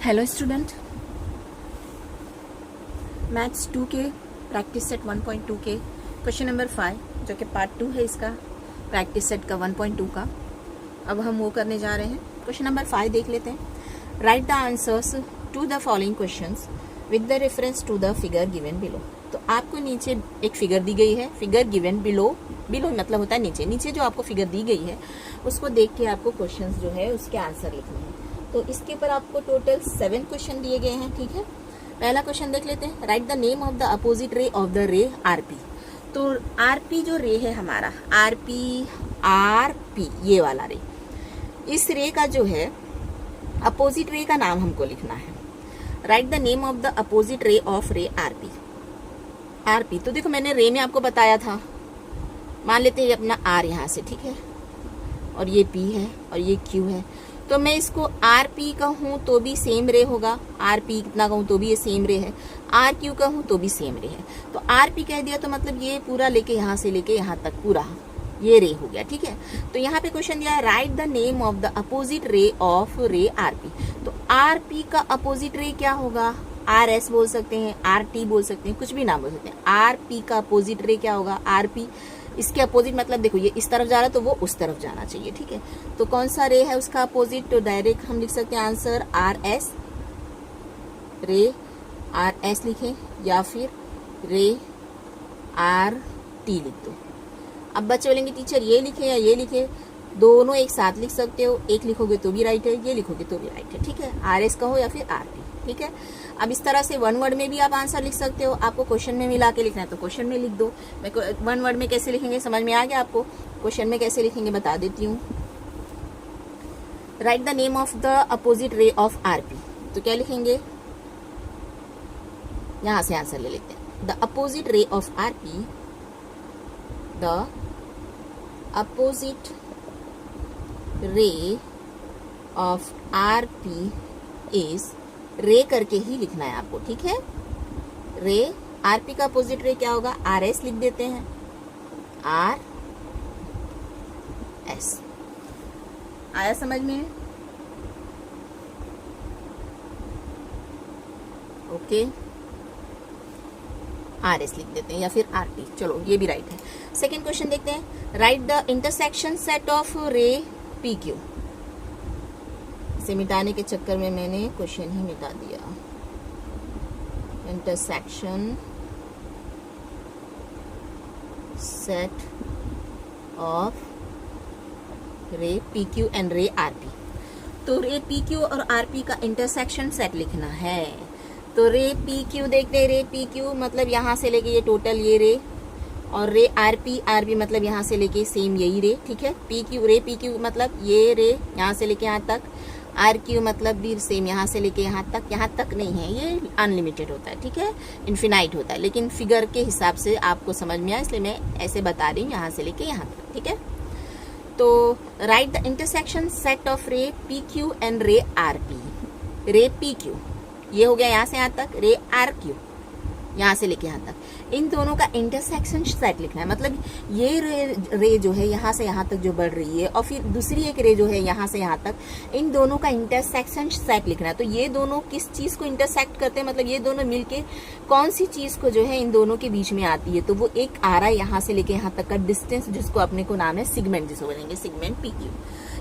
Hello student, maths 2 के practice set 1.2 के question number 5 जो कि पार्ट 2 है इसका प्रैक्टिस सेट का 1.2 का। अब हम वो करने जा रहे हैं। क्वेश्चन नंबर 5 देख लेते हैं। Write the answers to the following questions with the reference to the figure given below. तो आपको नीचे एक फिगर दी गई है, फिगर गिवन बिलो, बिलो मतलब होता है नीचे, नीचे जो आपको फिगर दी गई है उसको देख के आपको क्वेश्चंस जो है उसके आंसर लिखने हैं। तो इसके ऊपर आपको टोटल 7 क्वेश्चन दिए गए हैं, ठीक है। पहला क्वेश्चन देख लेते हैं। Write the name of the opposite ray of the रे आरपी। तो आरपी जो रे है हमारा, आरपी ये वाला रे, इस रे का जो है अपोजिट रे का नाम हमको लिखना है। Write the name of the opposite ray of रे आरपी। तो देखो मैंने रे में आपको बताया था, मान लेते हैं अपना आर यहाँ से, ठीक है, और ये पी है और ये क्यू है। तो मैं इसको आर पी कहूँ तो भी सेम रे होगा, आर पी कितना कहूँ तो भी ये सेम रे है, आर क्यू कहूँ तो भी सेम रे है। तो आर पी कह दिया तो मतलब ये पूरा लेके यहाँ से लेके यहाँ तक पूरा ये रे हो गया, ठीक है। तो यहाँ पे क्वेश्चन दिया है write the name of the opposite ray of रे आर पी। तो आर पी का अपोजिट रे क्या होगा? आर एस बोल सकते हैं, आर टी बोल सकते हैं, कुछ भी नाम बोल सकते हैं। आर पी का अपोजिट रे क्या होगा? R P. इसके अपोजिट मतलब देखो ये इस तरफ जा रहा है तो वो उस तरफ जाना चाहिए, ठीक है। तो कौन सा रे है उसका अपोजिट? तो डायरेक्ट हम लिख सकते हैं आंसर आर एस, रे आर एस लिखें या फिर रे आर टी लिख दो। अब बच्चे बोलेंगे टीचर ये लिखे या ये लिखे, दोनों एक साथ लिख सकते हो, एक लिखोगे तो भी राइट है, ये लिखोगे तो भी राइट है, ठीक है। आर एस कहो या फिर आर टी, ठीक है। अब इस तरह से वन वर्ड में भी आप आंसर लिख सकते हो। आपको क्वेश्चन में मिला के लिखना है तो क्वेश्चन में लिख दो। मैं वन वर्ड में कैसे लिखेंगे समझ में आ गया आपको? क्वेश्चन में कैसे लिखेंगे बता देती हूँ। Right the name of the opposite ray of RP. तो क्या लिखेंगे? यहां से आंसर ले लेते हैं। The opposite ray of RP, the opposite ray of RP is, रे करके ही लिखना है आपको, ठीक है। रे आरपी का अपोजिट रे क्या होगा? आर एस लिख देते हैं, आर एस। आया समझ में? ओके, आर एस लिख देते हैं या फिर आर टी, चलो ये भी राइट है। सेकेंड क्वेश्चन देखते हैं। Write the intersection set of ray P Q. इसे मिटाने के चक्कर में मैंने क्वेश्चन ही मिटा दिया। Intersection set of ray P Q and ray R P. तो रे पी क्यू और आर पी का इंटरसेक्शन सेट लिखना है। तो रे पी क्यू देखते हैं, रे पी क्यू मतलब यहाँ से लेके ये टोटल ये रे, और रे आर पी मतलब यहाँ से लेके सेम यही रे, ठीक है। पी क्यू, रे पी क्यू मतलब ये रे यहाँ से लेके यहाँ तक, आर क्यू मतलब भी सेम यहाँ से लेके यहाँ तक नहीं है, ये अनलिमिटेड होता है, ठीक है, इन्फिनाइट होता है। लेकिन फिगर के हिसाब से आपको समझ में आया इसलिए मैं ऐसे बता रही हूँ, यहाँ से लेके यहाँ तक, ठीक है। तो right the intersection set of ray P Q and ray R P. रे पी क्यू ये हो गया यहाँ से यहाँ तक, रे आर क्यू यहाँ से लेके यहाँ तक, इन दोनों का इंटरसेक्शन सेट लिखना है। मतलब ये रे जो है यहाँ से यहाँ तक जो बढ़ रही है और फिर दूसरी एक रे जो है यहाँ से यहाँ तक, इन दोनों का इंटरसेक्शन सेट लिखना है। तो ये दोनों किस चीज को इंटरसेक्ट करते हैं, मतलब ये दोनों मिलके कौन सी चीज को जो है इन दोनों के बीच में आती है। तो वो एक आ रहा है यहाँ से लेके यहाँ तक का डिस्टेंस, जिसको अपने को नाम है सिगमेंट, जिसको बोलेंगे सिगमेंट पी क्यू।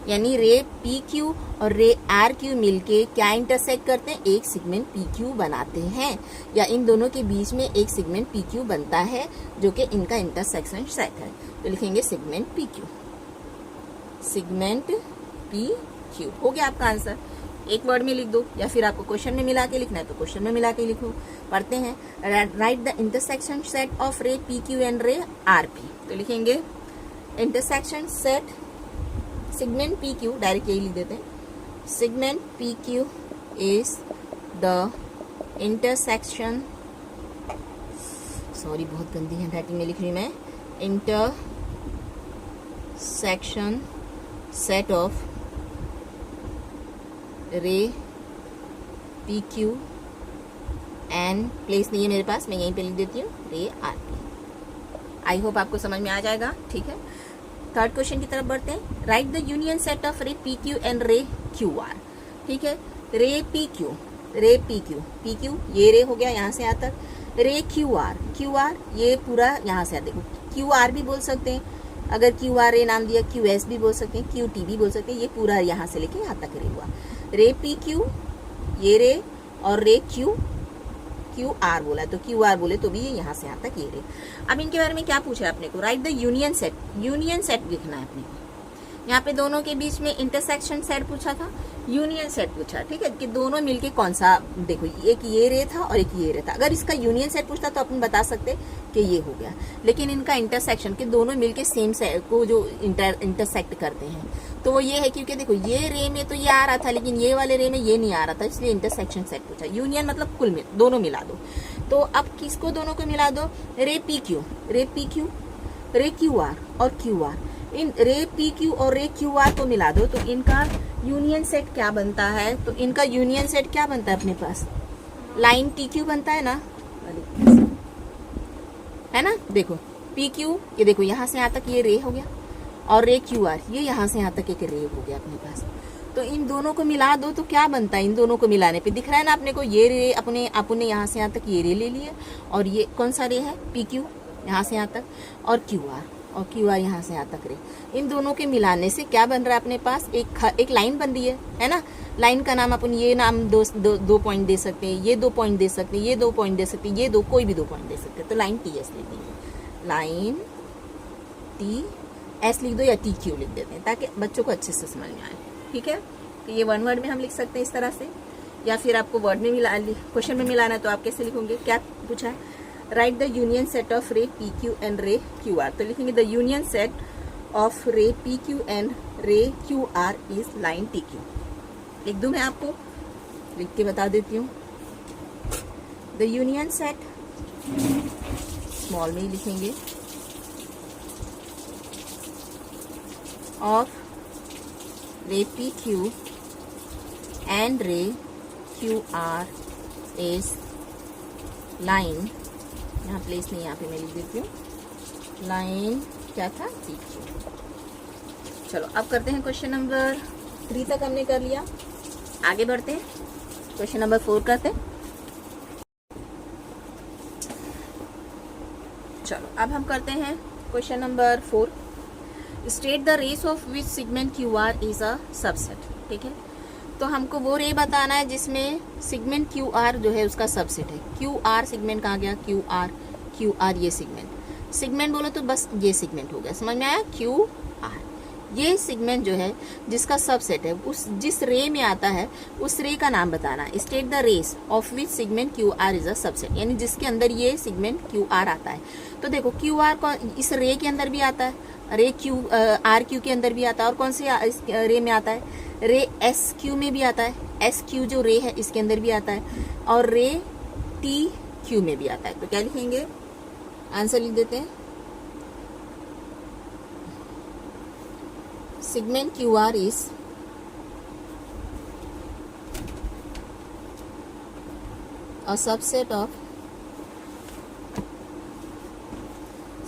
यानी रे पी क्यू और रे आर क्यू मिलके क्या इंटरसेक्ट करते हैं? एक सिगमेंट पी क्यू बनाते हैं, या इन दोनों के बीच में एक सिगमेंट पी क्यू बनता है जो कि इनका इंटरसेक्शन सेट है। तो लिखेंगे segment P Q, segment P Q. हो गया आपका आंसर। एक वर्ड में लिख दो या फिर आपको क्वेश्चन में मिला के लिखना है तो क्वेश्चन में मिला के लिखो। पढ़ते हैं। Write the intersection set of ray P Q and ray R P. तो लिखेंगे intersection set segment P Q, direct यही लिख देते हैं। Segment P Q is the intersection, sorry बहुत गंदी हैंडराइटिंग में लिख रही मैं, intersection set of ray P Q and, place नहीं है मेरे पास, मैं यहीं पे लिख देती हूँ, रे आर पी। आई होप आपको समझ में आ जाएगा, ठीक है। थर्ड क्वेश्चन की तरफ बढ़ते हैं। Write the union set of ray P Q and ray Q are. ठीक है, रे पी क्यू रे पी क्यू, पी क्यू ये रे हो गया यहाँ से यहाँ तक। रे क्यू आर, क्यू आर ये पूरा यहाँ से देखो, क्यू आर भी बोल सकते हैं, अगर क्यू आर रे नाम दिया, क्यू एस भी बोल सकते हैं, क्यू टी भी बोल सकते हैं, ये पूरा यहाँ से लेके यहाँ तक रे हुआ। रे पी क्यू ये रे, और रे क्यू क्यू आर बोला तो क्यू आर बोले तो भी ये यहाँ से यहाँ तक ये रे। अब इनके बारे में क्या पूछा है अपने को, right the union set, union set लिखना है अपने को। यहाँ पे दोनों के बीच में इंटरसेक्शन सेट पूछा था, यूनियन सेट पूछा, ठीक है, कि दोनों मिलके कौन सा, देखो एक ये रे था और एक ये रे था, अगर इसका यूनियन सेट पूछता तो अपन बता सकते कि ये हो गया, लेकिन इनका इंटरसेक्शन के दोनों मिलके सेम सेट को जो इंटरसेक्ट करते हैं तो वो ये है, क्योंकि देखो ये रे में तो ये आ रहा था लेकिन ये वाले रे में ये नहीं आ रहा था, इसलिए इंटरसेक्शन सेट पूछा। यूनियन मतलब कुल में दोनों मिला दो, तो अब किसको दोनों को मिला दो, रे पी क्यू, रे पी क्यू, रे क्यू आर और क्यू आर, इन रे पी क्यू और रे क्यू आर को मिला दो तो इनका यूनियन सेट क्या बनता है, तो इनका यूनियन सेट क्या बनता है अपने पास, लाइन टी क्यू बनता है ना, देखो पी क्यू ये देखो यहाँ से यहाँ तक ये रे हो गया, और रे क्यू आर ये यहाँ से यहाँ तक एक रे हो गया अपने पास। तो इन दोनों को मिला दो तो क्या बनता है, इन दोनों को मिलाने पे दिख रहा है ना अपने को, ये रे अपने यहाँ से यहाँ तक ये रे ले लिए, और ये कौन सा रे है, पी क्यू यहाँ से यहाँ तक, और क्यू आर यहाँ से यहाँ तक रे। इन दोनों के मिलाने से क्या बन रहा है अपने पास, एक लाइन बन रही है ना। लाइन का नाम अपन ये नाम दो पॉइंट दे सकते हैं, ये 2 पॉइंट दे सकते हैं, ये 2 पॉइंट दे सकते हैं, ये कोई भी 2 पॉइंट दे सकते हैं, तो लाइन टी एस लिख देंगे, लाइन टी एस लिख दो या टी क्यू लिख देते हैं ताकि बच्चों को अच्छे से समझ में आए, ठीक है। तो ये वन वर्ड में हम लिख सकते हैं इस तरह से, या फिर आपको वर्ड में मिला क्वेश्चन में मिलाना है तो आप कैसे लिखोगे, क्या पूछा है, write the union set of ray P Q and ray Q R, तो लिखेंगे the union set of ray P Q and ray Q R is line T Q. लिख दूं मैं आपको, लिख के बता देती हूँ, द यूनियन सेट स्मॉल में ही लिखेंगे of ray PQ and ray QR is line, यहाँ प्लेस नहीं, यहाँ पे मैं लिख देती हूँ, लाइन क्या था, PQ। चलो अब करते हैं क्वेश्चन नंबर 3 तक हमने कर लिया, आगे बढ़ते हैं क्वेश्चन नंबर 4 करते हैं। चलो अब हम करते हैं question number 4, state the rays of which segment Q R is a subset, ठीक है। तो हमको वो रे बताना है जिसमें सेगमेंट क्यू आर जो है उसका सबसेट है। क्यू आर सेगमेंट कहाँ गया, क्यू आर ये सेगमेंट बोलो तो बस ये सेगमेंट हो गया, समझ में आया, क्यू आर ये सेगमेंट जो है जिसका सबसेट है, उस जिस रे में आता है उस रे का नाम बताना। State the rays of which segment Q R is a subset, यानी जिसके अंदर ये सेगमेंट क्यू आर आता है। तो देखो क्यू आर इस रे के अंदर भी आता है, रे क्यू आर क्यू के अंदर भी आता है, और कौन से इस रे में आता है, रे एस क्यू में भी आता है, एस क्यू जो रे है इसके अंदर भी आता है, और रे टी क्यू में भी आता है। तो क्या लिखेंगे, आंसर लिख देते हैं, segment Q R is a subset of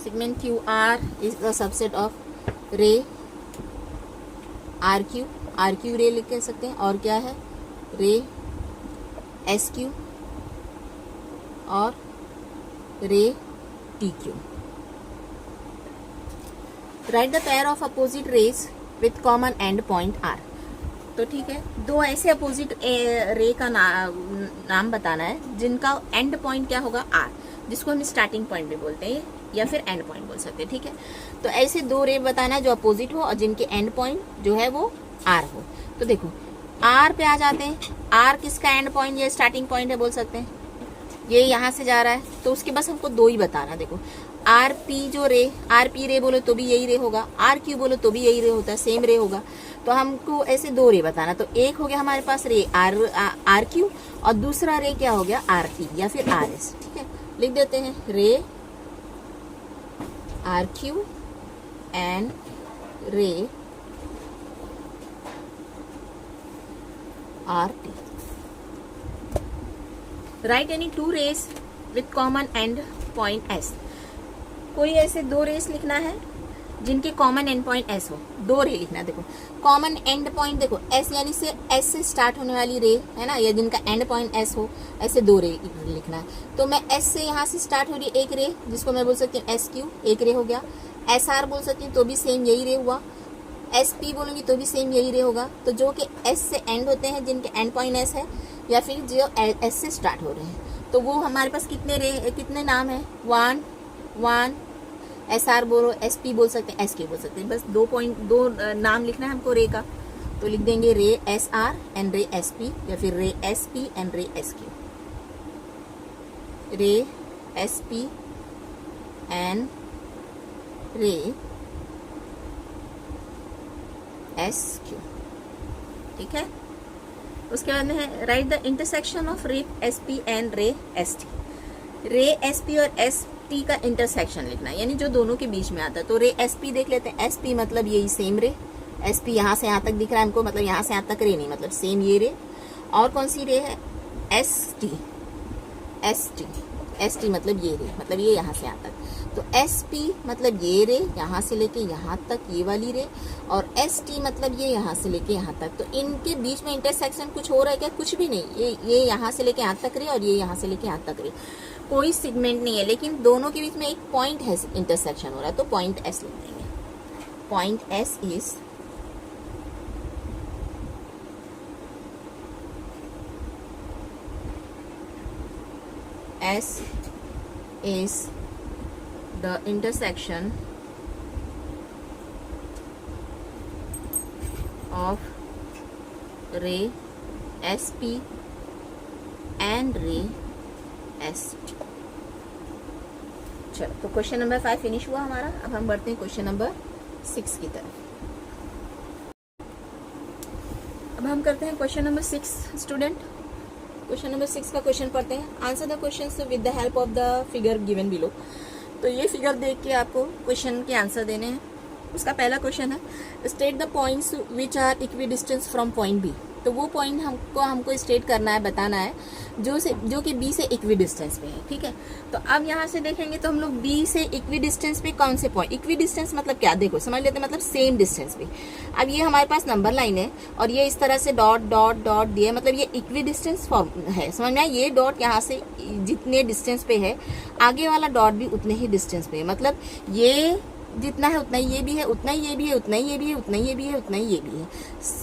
segment QR is the subset of ray RQ रे लिख सकते हैं, और क्या है रे SQ और रे TQ। Right the pair of opposite raise with common end point R। तो ठीक है, दो ऐसे अपोजिट रे का नाम बताना है जिनका एंड पॉइंट क्या होगा, R, जिसको हम स्टार्टिंग पॉइंट भी बोलते हैं या फिर एंड पॉइंट बोल सकते हैं, ठीक है। तो ऐसे दो रे बताना है जो अपोजिट हो और जिनके एंड पॉइंट जो है वो आर हो। तो देखो आर पे आ जाते हैं, आर किसका एंड पॉइंट या स्टार्टिंग पॉइंट है बोल सकते हैं, ये यहाँ से जा रहा है तो उसके बस हमको दो ही बताना। देखो आर पी जो रे, आर पी रे बोलो तो भी यही रे होगा, आर क्यू बोलो तो भी यही रे होता है, सेम रे होगा। तो हमको ऐसे दो रे बताना, तो एक हो गया हमारे पास रे आर क्यू और दूसरा रे क्या हो गया आर टी या फिर आर एस, ठीक है। लिख देते हैं ray R Q and ray R T. Write any two rays with common end point S. कोई ऐसे दो रेस लिखना है जिनके कॉमन एंड पॉइंट एस हो, दो रे लिखना है। देखो कॉमन एंड पॉइंट, देखो एस यानी से एस से स्टार्ट होने वाली रे है ना, या जिनका एंड पॉइंट एस हो, ऐसे दो रे लिखना है। तो मैं एस से यहाँ से स्टार्ट हो रही है एक रे, जिसको मैं बोल सकती हूँ एस क्यू, एक रे हो गया। एस आर बोल सकती हूँ तो भी सेम यही रे हुआ। एस पी बोलूंगी तो भी सेम यही रे होगा। तो जो कि एस से एंड होते हैं, जिनके एंड पॉइंट एस है, या फिर जो एस से स्टार्ट हो रहे हैं, तो वो हमारे पास कितने नाम है, 1 1। एस आर बोलो, एस पी बोल सकते हैं, एस क्यू बोल सकते हैं। बस दो नाम लिखना है हमको रे का। तो लिख देंगे रे एस आर एंड रे एस पी, या फिर रे एस पी एंड रे एस क्यू, रे एस पी एंड रे एस क्यू। ठीक है। उसके बाद में है राइट द इंटरसेक्शन ऑफ रे एस पी एंड रे एस टी। रे एस पी और एस टी का इंटरसेक्शन लिखना है, यानी जो दोनों के बीच में आता है। तो रे एस पी देख लेते हैं। एस पी मतलब यही सेम रे, एस पी यहाँ से यहाँ तक दिख रहा है हमको, मतलब यहाँ से यहाँ तक रे नहीं, मतलब सेम ये रे। और कौन सी रे है, S T. S T, S T मतलब ये रे, मतलब ये यहाँ से यहाँ तक। तो एस पी मतलब ये रे यहाँ से लेके यहाँ तक, ये वाली रे। और एस टी मतलब ये यहाँ से लेके यहाँ तक। तो इनके बीच में इंटरसेक्शन कुछ हो रहा है क्या, कुछ भी नहीं। ये यहाँ से लेके यहाँ तक रे, और ये यहाँ से लेके यहाँ तक रे, कोई सेगमेंट नहीं है, लेकिन दोनों के बीच में एक पॉइंट है, इंटरसेक्शन हो रहा है। तो पॉइंट एस लिख देंगे। Point S is S is the intersection of ray SP and ray ST। चलो, तो क्वेश्चन नंबर 5 फिनिश हुआ हमारा। अब हम बढ़ते हैं क्वेश्चन नंबर 6 की तरफ। अब हम करते हैं question number 6 student. Question number 6 का क्वेश्चन पढ़ते हैं। Answer the question with the help of the figure given below. तो ये फिगर देख के आपको क्वेश्चन के आंसर देने हैं। उसका पहला क्वेश्चन है state the points which are equidistance from point B. तो वो पॉइंट हमको स्टेट करना है, बताना है जो कि बी से इक्वी डिस्टेंस पे है। ठीक है। तो अब यहाँ से देखेंगे तो हम लोग बी से इक्वी डिस्टेंस पे कौन से पॉइंट, इक्वी डिस्टेंस मतलब क्या, देखो समझ लेते हैं, मतलब सेम डिस्टेंस पे। अब ये हमारे पास नंबर लाइन है और ये इस तरह से डॉट डॉट डॉट दिया, मतलब ये इक्वी डिस्टेंस फॉर्म है। समझ में आया, ये डॉट यहाँ से जितने डिस्टेंस पे है, आगे वाला डॉट भी उतने ही डिस्टेंस पे है। मतलब ये जितना है उतना ही ये भी है, उतना ही ये भी है, उतना ही ये भी है, उतना ही ये भी है, उतना ही ये भी है।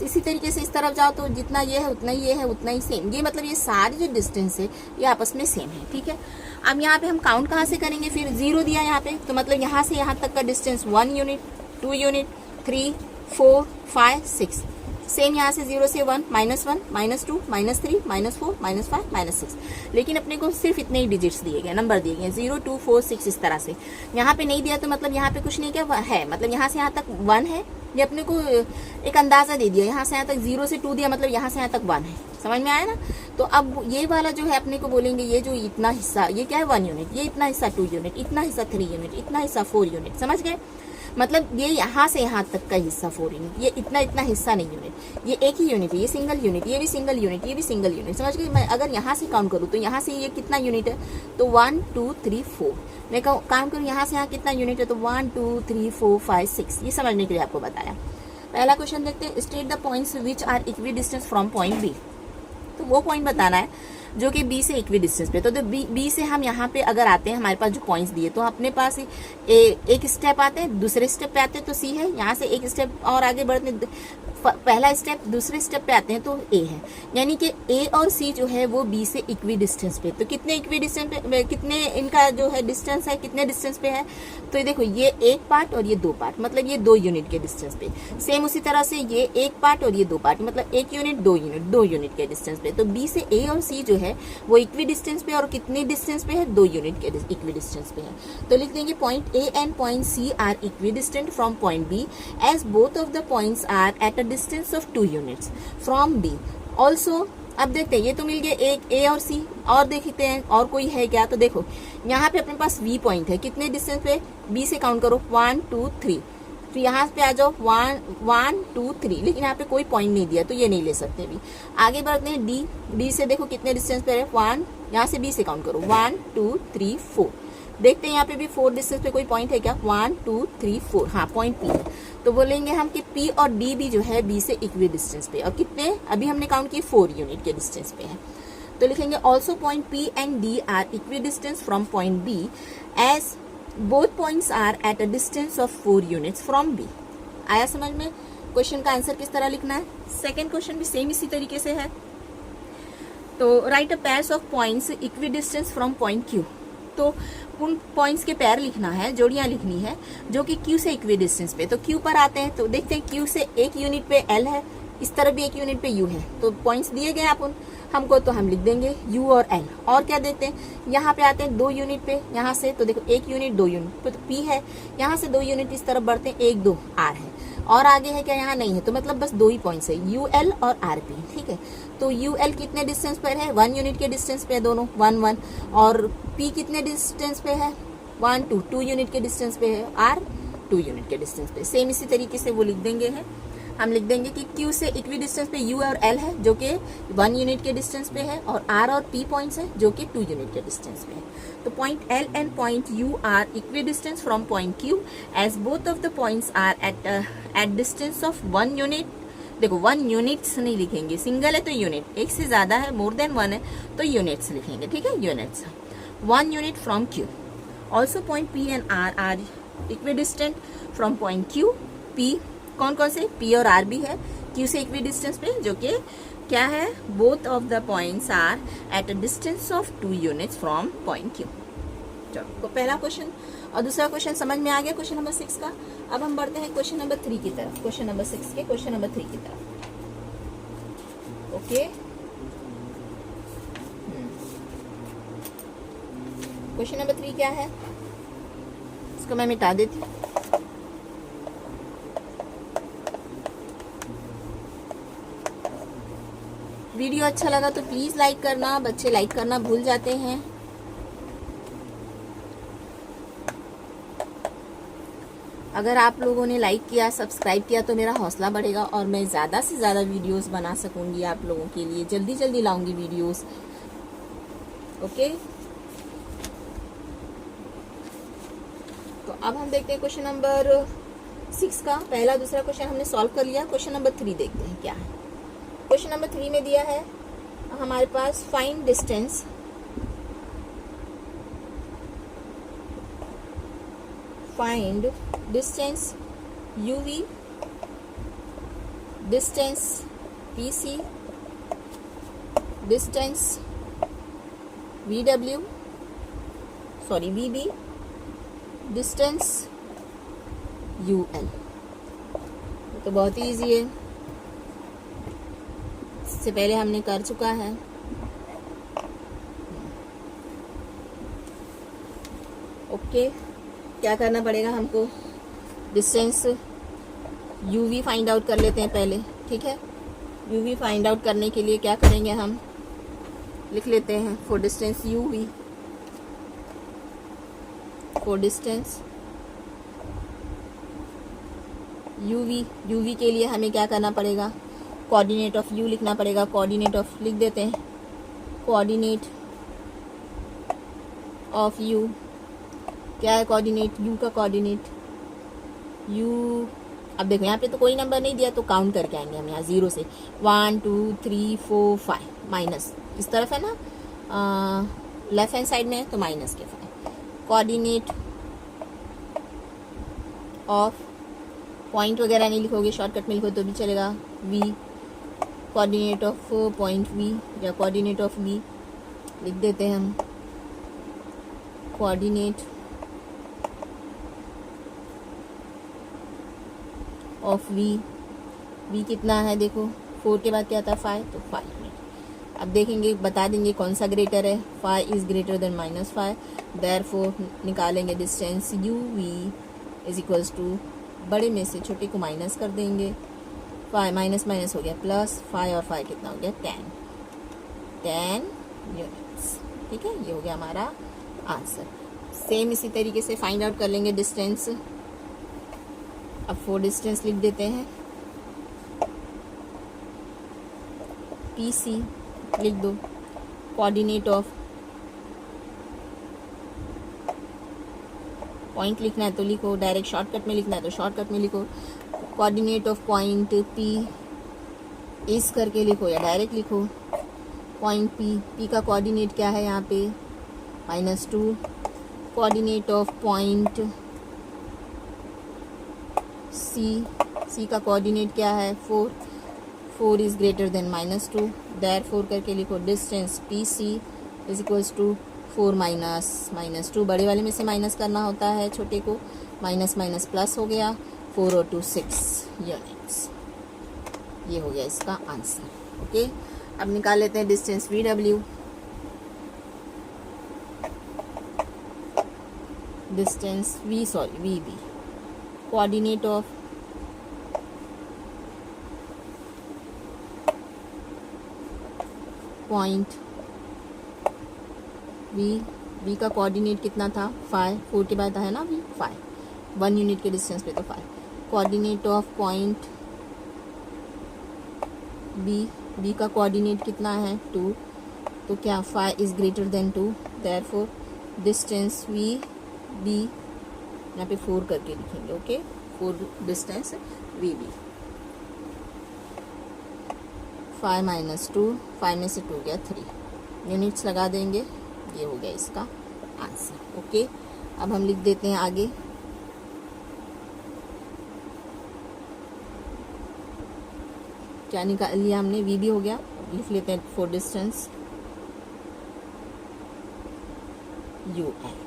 इसी तरीके से इस तरफ जाओ तो जितना ये है उतना ही ये है, उतना ही सेम। ये मतलब ये सारे जो डिस्टेंस है ये आपस में सेम है। ठीक है। अब यहाँ पे हम काउंट कहाँ से करेंगे, फिर 0 दिया यहाँ पे, तो मतलब यहाँ से यहाँ तक का डिस्टेंस 1 यूनिट, 2 यूनिट, 3, 4, 5, 6। सेम यहाँ से 0 से 1, -1, -2, -3, -4, -5, -6। लेकिन अपने को सिर्फ इतने ही डिजिट्स दिए गए, नंबर दिए गए 0, 2, 4, 6 इस तरह से। यहाँ पे नहीं दिया तो मतलब यहाँ पे कुछ नहीं क्या है, मतलब यहाँ से यहाँ तक 1 है। ये अपने को एक अंदाजा दे दिया, यहाँ से यहाँ तक 0 से 2 दिया, मतलब यहाँ से यहाँ तक 1 है। समझ में आया ना। तो अब ये वाला जो है अपने को बोलेंगे, ये जो इतना हिस्सा, ये क्या है 1 यूनिट, ये इतना हिस्सा 2 यूनिट, इतना हिस्सा 3 यूनिट, इतना हिस्सा 4 यूनिट। समझ गए, मतलब ये यहाँ से यहाँ तक का हिस्सा 4 यूनिट, ये इतना हिस्सा नहीं यूनिट, ये एक ही यूनिट है, ये सिंगल यूनिट, ये भी सिंगल यूनिट, ये भी सिंगल यूनिट। समझ गए। मैं अगर यहाँ से काउंट करूँ तो यहाँ से ये कितना यूनिट है, तो 1, 2, 3, 4। मैं काउंट करूँ यहाँ से यहाँ कितना यूनिट है, तो 1, 2, 3, 4, 5, 6। ये समझने के लिए आपको बताया। पहला क्वेश्चन देखते हैं, state the points which are equidistance from point B. तो वो पॉइंट बताना है जो कि बी से इक्वी डिस्टेंस पे। तो बी से हम यहाँ पे अगर आते हैं, हमारे पास जो पॉइंट्स दिए, तो अपने पास एक स्टेप आते हैं, दूसरे स्टेप पे आते हैं तो सी है, यहाँ से एक स्टेप और आगे बढ़ते, पहला स्टेप दूसरे स्टेप पे आते हैं तो ए है। यानी कि ए और सी जो है वो बी से इक्वी डिस्टेंस पे। तो कितने इक्वी डिस्टेंस पे, कितने इनका जो है डिस्टेंस है, कितने डिस्टेंस पे है, तो ये देखो ये एक पार्ट और ये 2 पार्ट, मतलब ये 2 यूनिट के डिस्टेंस पे। सेम उसी तरह से ये एक पार्ट और ये 2 पार्ट, मतलब 1 यूनिट 2 यूनिट 2 यूनिट के डिस्टेंस पे। तो बी से ए और सी जो है वो इक्वी डिस्टेंस पे, और कितने डिस्टेंस पे है, 2 यूनिट के इक्वी डिस्टेंस पे है। तो लिख देंगे point A and point C are equidistant from point B as both of the points are at a distance of 2 units from B also. अब देखते हैं, ये तो मिल गया एक ए और सी, और देखते हैं और कोई है क्या। तो देखो यहाँ पे अपने पास वी पॉइंट है, कितने डिस्टेंस पे, बी से काउंट करो 1, 2, 3। फिर यहाँ पे आ जाओ 1, 2, 3, लेकिन यहाँ पे कोई पॉइंट नहीं दिया तो ये नहीं ले सकते भी। आगे बढ़ते हैं डी से देखो कितने डिस्टेंस पे है, 1, यहाँ से बी से काउंट करो 1, 2, 3, 4। देखते हैं यहाँ पे भी 4 डिस्टेंस पे कोई पॉइंट है क्या, 1 2 3 4, हाँ पॉइंट पी है। तो बोलेंगे हम कि पी और डी भी जो है बी से इक्वी डिस्टेंस पे, और कितने अभी हमने काउंट किए 4 यूनिट के डिस्टेंस पे है। तो लिखेंगे also point P and D are equidistance from point B as both points are at a distance of 4 units from B. आया समझ में? क्वेश्चन का आंसर किस तरह लिखना है। सेकेंड क्वेश्चन भी सेम इसी तरीके से है। तो right a pairs of points equi distance from point Q. तो उन पॉइंट्स के पेयर लिखना है, जोड़ियां लिखनी है जो कि क्यू से इक्वी डिस्टेंस पे। तो क्यू पर आते हैं, तो देखते हैं क्यू से एक यूनिट पे एल है, इस तरफ भी एक यूनिट पे यू है। तो पॉइंट्स दिए गए अपन हमको, तो हम लिख देंगे यू और एल। और क्या देते हैं, यहाँ पे आते हैं 2 यूनिट पे, यहाँ से तो देखो 1 यूनिट 2 यूनिट तो पी है, यहाँ से 2 यूनिट इस तरफ बढ़ते हैं, 1 2 आर है, और आगे है क्या, यहाँ नहीं है। तो मतलब बस 2 ही पॉइंट्स है, यू एल और आर पी। ठीक है, तो यू एल कितने डिस्टेंस पर है, 1 यूनिट के डिस्टेंस पे है दोनों, 1 1। और पी कितने डिस्टेंस पे है, 1 2, 2 यूनिट के डिस्टेंस पे है, आर 2 यूनिट के डिस्टेंस पे। सेम इसी तरीके से वो लिख देंगे हैं। हम लिख देंगे कि Q से इक्वी डिस्टेंस पे U और L है जो कि 1 यूनिट के डिस्टेंस पे है, और R और P पॉइंट्स है जो कि 2 यूनिट के डिस्टेंस पे है। तो point L and point U are equidistance from point Q as both of the points are at distance of 1 unit. देखो 1 यूनिट्स नहीं लिखेंगे, सिंगल है तो यूनिट, एक से ज्यादा है मोर देन 1 है तो यूनिट्स लिखेंगे। ठीक है, units 1 unit from Q। Also point P and R are equidistant from point Q। P कौन कौन से, P और R भी है Q से इक्वी डिस्टेंस पे, जो कि क्या है, both of the points are at a distance of 2 units from point Q। चलो, तो पहला क्वेश्चन और दूसरा क्वेश्चन समझ में आ गया, क्वेश्चन नंबर 6 का। अब हम बढ़ते हैं क्वेश्चन नंबर 3 की तरफ, क्वेश्चन नंबर 6 के क्वेश्चन नंबर 3 की तरफ। ओके, क्वेश्चन नंबर 3 क्या है, इसको मैं मिटा देती हूँ। वीडियो अच्छा लगा तो प्लीज लाइक करना, बच्चे लाइक करना भूल जाते हैं। अगर आप लोगों ने लाइक किया, सब्सक्राइब किया तो मेरा हौसला बढ़ेगा और मैं ज़्यादा से ज़्यादा वीडियोस बना सकूंगी आप लोगों के लिए, जल्दी जल्दी लाऊंगी वीडियोस। ओके, तो अब हम देखते हैं क्वेश्चन नंबर 6 का। पहला दूसरा क्वेश्चन हमने सॉल्व कर लिया, क्वेश्चन नंबर 3 देखते हैं क्या है। क्वेश्चन नंबर 3 में दिया है हमारे पास find distance UV, distance PC, distance VB, distance UL। तो बहुत ही इजी है, इससे पहले हमने कर चुका है। ओके, क्या करना पड़ेगा हमको, डिस्टेंस UV फाइंड आउट कर लेते हैं पहले। ठीक है, UV फाइंड आउट करने के लिए क्या करेंगे, हम लिख लेते हैं for distance UV, for distance UV के लिए हमें क्या करना पड़ेगा, कोऑर्डिनेट ऑफ U लिखना पड़ेगा। कोऑर्डिनेट ऑफ लिख देते हैं, कोऑर्डिनेट ऑफ U क्या है, कोऑर्डिनेट U का कोऑर्डिनेट U। अब देखो यहाँ पे तो कोई नंबर नहीं दिया, तो काउंट करके आएंगे हम यहाँ 0 से 1 2 3 4 5, माइनस इस तरफ है ना, लेफ्ट हैंड साइड में है तो माइनस के 5। कोऑर्डिनेट ऑफ, पॉइंट वगैरह नहीं लिखोगे, शॉर्टकट में लिखो तो भी चलेगा, V, coordinate of point V या कोऑर्डिनेट ऑफ V लिख देते हैं हम। कोऑर्डिनेट ऑफ V कितना है, देखो 4 के बाद क्या था 5, तो 5 यूनिट। अब देखेंगे, बता देंगे कौन सा ग्रेटर है, 5 इज ग्रेटर देन -5, देयरफॉर निकालेंगे distance UV is equals to, बड़े में से छोटे को माइनस कर देंगे, 5 माइनस माइनस हो गया प्लस, 5 और 5 कितना हो गया 10 यूनिट्स। ठीक है, ये हो गया हमारा आंसर। सेम इसी तरीके से फाइंड आउट कर लेंगे डिस्टेंस। अब फॉर डिस्टेंस लिख देते हैं, PC लिख दो, कोऑर्डिनेट ऑफ पॉइंट लिखना है तो लिखो, डायरेक्ट शॉर्टकट में लिखना है तो शॉर्टकट में लिखो। कोऑर्डिनेट ऑफ पॉइंट पी इस करके लिखो या डायरेक्ट लिखो। पॉइंट पी का कोऑर्डिनेट क्या है यहाँ पे -2। कोऑर्डिनेट ऑफ पॉइंट सी का कोऑर्डिनेट क्या है 4 इज ग्रेटर देन -2, देयरफॉर करके लिखो distance P C is equals to 4 -2। बड़े वाले में से माइनस करना होता है छोटे को, माइनस माइनस प्लस हो गया, 4 और 2 6 यूनिट्स। ये हो गया इसका आंसर। ओके, अब निकाल लेते हैं distance VW। Distance VB, coordinate of point V का कोऑर्डिनेट कितना था 5, 4 के बाद है ना V 5, 1 यूनिट के डिस्टेंस पे तो 5। कोऑर्डिनेट ऑफ पॉइंट B का कोऑर्डिनेट कितना है 2, तो क्या 5 is greater then 2, therefore distance VB यहाँ पे 4 करके लिखेंगे। Okay, 4 distance VB। 5 - 2, 5 में से 2 गया 3 यूनिट्स लगा देंगे। ये हो गया इसका आंसर। ओके, अब हम लिख देते हैं आगे। क्या निकाल लिया हमने, VB हो गया। लिख लेते हैं for distance UL।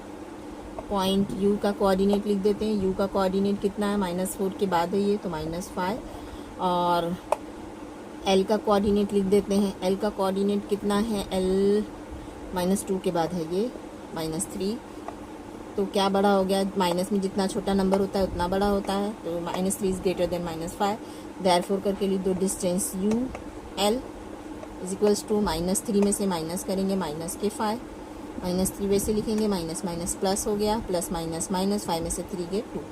Point U का कोऑर्डिनेट लिख देते हैं। U का कोऑर्डिनेट कितना है -4 के बाद है ये तो -5, और L का कोऑर्डिनेट लिख देते हैं। L का कोऑर्डिनेट कितना है, L -2 के बाद है ये -3, तो क्या बड़ा हो गया, माइनस में जितना छोटा नंबर होता है उतना बड़ा होता है, तो -3 इज ग्रेटर देन -5, देयरफॉर करके लिख दो distance UL is equals to -3 में से माइनस करेंगे -5, -3 वैसे लिखेंगे, माइनस माइनस प्लस हो गया, प्लस माइनस माइनस, 5 में से 3 गए 2,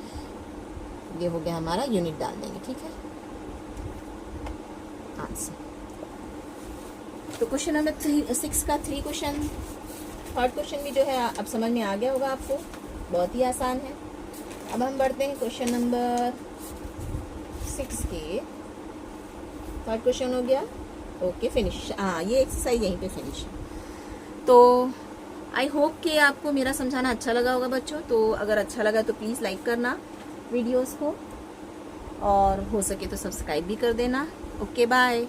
ये हो गया हमारा, यूनिट डाल देंगे। ठीक है, आंसर। तो क्वेश्चन नंबर 6 का 3 क्वेश्चन, थर्ड क्वेश्चन भी जो है अब समझ में आ गया होगा आपको, बहुत ही आसान है। अब हम बढ़ते हैं क्वेश्चन नंबर 6 के, थर्ड क्वेश्चन हो गया। Okay, finish. हाँ, ये एक्सरसाइज यहीं पे फिनिश है। तो आई होप कि आपको मेरा समझाना अच्छा लगा होगा बच्चों। तो अगर अच्छा लगा तो प्लीज़ लाइक करना वीडियोस को, और हो सके तो सब्सक्राइब भी कर देना। Okay, bye.